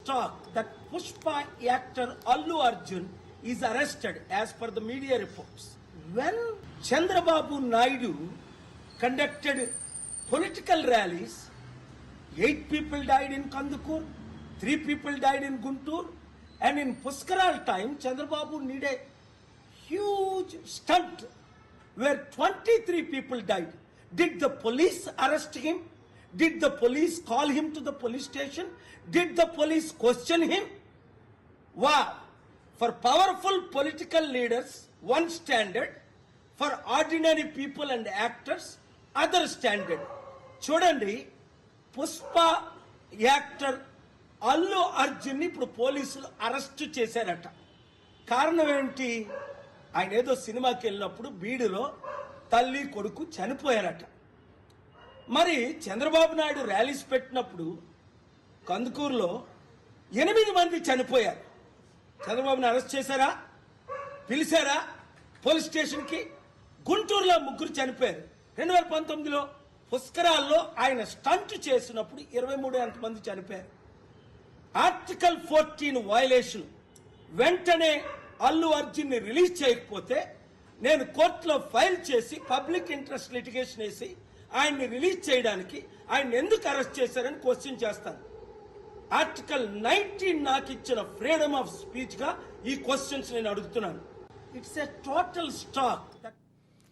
stock that Pushpa actor Allu Arjun is arrested as per the media reports. When Chandrababu Naidu conducted political rallies, 8 people died in Kandukur, 3 people died in Guntur, and in Puskaral time, Chandrababu need a huge stunt where 23 people died. Did the police arrest him? Did the police call him to the police station? Did the police question him? Wow! For powerful political leaders, one standard. For ordinary people and actors, other standard. చూడండి, Pushpa actor Allu అర్జున్ని ఇప్పుడు పోలీసులు arrest చేశారట. కారణం ఏంటి? ఆయన ఏదో సినిమాకి వెళ్ళినప్పుడు బీడులో తల్లి కొడుకు చనిపోయారట. మరి చంద్రబాబు నాయుడు ర్యాలీస్ పెట్టినప్పుడు కందుకూరులో 8 మంది చనిపోయారు. చంద్రబాబుని అరెస్ట్ చేశారా? పిలిచారా పోలీస్ స్టేషన్కి? గుంటూరులో 3 చనిపోయారు. 2019లో పుష్కరాల్లో ఆయన స్టంట్ చేసినప్పుడు 23 మంది చనిపోయారు. Article 14 violation. వెంటనే అల్లు అర్జున్ని రిలీజ్ చేయకపోతే నేను కోర్టులో ఫైల్ చేసి పబ్లిక్ ఇంట్రెస్ట్ లిటిగేషన్ వేసి ఆయన్ని రిలీజ్ చేయడానికి ఆయన ఎందుకు అరెస్ట్ చేశారని క్వశ్చన్ చేస్తాను. ఆర్టికల్ 19 నాకు ఇచ్చిన ఫ్రీడమ్ ఆఫ్ స్పీచ్ గా ఈ క్వశ్చన్స్ నేను అడుగుతున్నాను. It's a total stock.